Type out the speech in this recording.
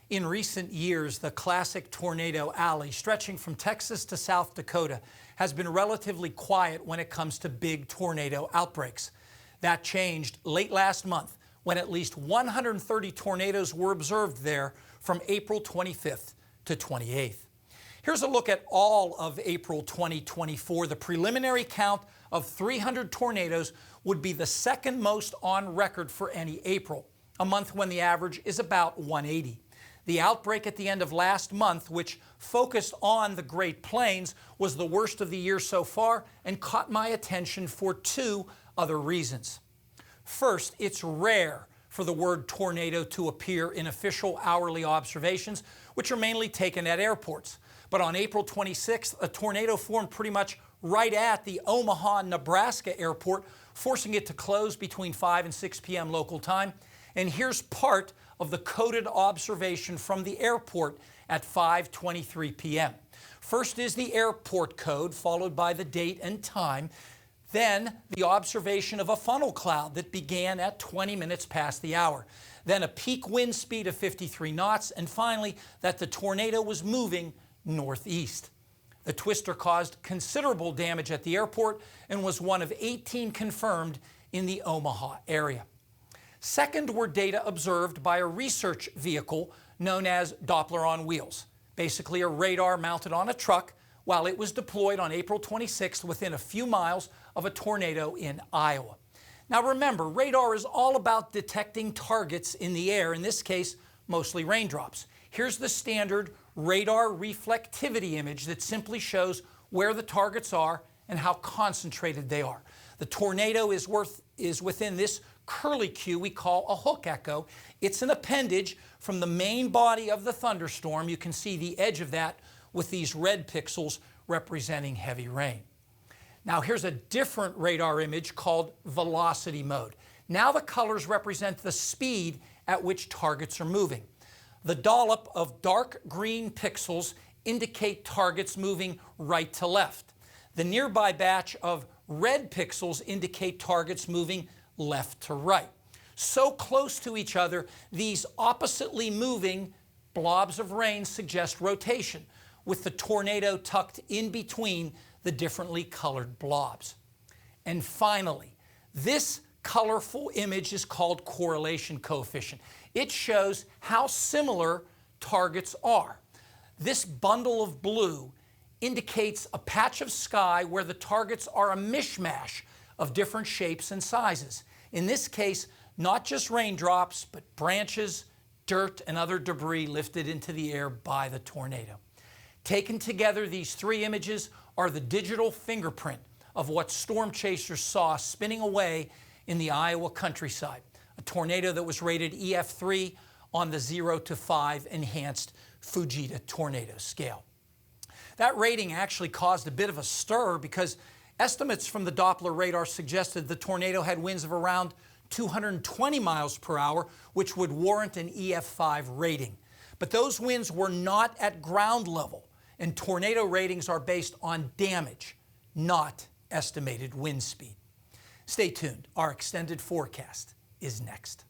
In recent years, the classic tornado alley stretching from Texas to South Dakota has been relatively quiet when it comes to big tornado outbreaks. That changed late last month when at least 130 tornadoes were observed there from April 25th to 28th. Here's a look at all of April 2024. The preliminary count of 300 tornadoes would be the second most on record for any April, a month when the average is about 180. The outbreak at the end of last month, which focused on the Great Plains, was the worst of the year so far and caught my attention for two other reasons. First, it's rare for the word tornado to appear in official hourly observations, which are mainly taken at airports. But on April 26th, a tornado formed pretty much right at the Omaha, Nebraska airport, forcing it to close between 5 and 6 p.m. local time. And here's part of the coded observation from the airport at 5:23 p.m. First is the airport code, followed by the date and time. Then the observation of a funnel cloud that began at 20 minutes past the hour. Then a peak wind speed of 53 knots. And finally, that the tornado was moving northeast. The twister caused considerable damage at the airport and was one of 18 confirmed in the Omaha area. Second were data observed by a research vehicle known as Doppler on wheels, basically a radar mounted on a truck while it was deployed on April 26th within a few miles of a tornado in Iowa. Now remember, radar is all about detecting targets in the air, in this case, mostly raindrops. Here's the standard radar reflectivity image that simply shows where the targets are and how concentrated they are. The tornado is within this curlicue we call a hook echo. It's an appendage from the main body of the thunderstorm. You can see the edge of that with these red pixels representing heavy rain. Now here's a different radar image called velocity mode. Now the colors represent the speed at which targets are moving. The dollop of dark green pixels indicate targets moving right to left. The nearby batch of red pixels indicate targets moving left to right. So close to each other, these oppositely moving blobs of rain suggest rotation, with the tornado tucked in between the differently colored blobs. And finally, this colorful image is called correlation coefficient. It shows how similar targets are. This bundle of blue indicates a patch of sky where the targets are a mishmash of different shapes and sizes. In this case, not just raindrops, but branches, dirt, and other debris lifted into the air by the tornado. Taken together, these three images are the digital fingerprint of what storm chasers saw spinning away in the Iowa countryside, a tornado that was rated EF3 on the 0 to 5 enhanced Fujita tornado scale. That rating actually caused a bit of a stir because estimates from the Doppler radar suggested the tornado had winds of around 220 miles per hour, which would warrant an EF5 rating. But those winds were not at ground level, and tornado ratings are based on damage, not estimated wind speed. Stay tuned. Our extended forecast is next.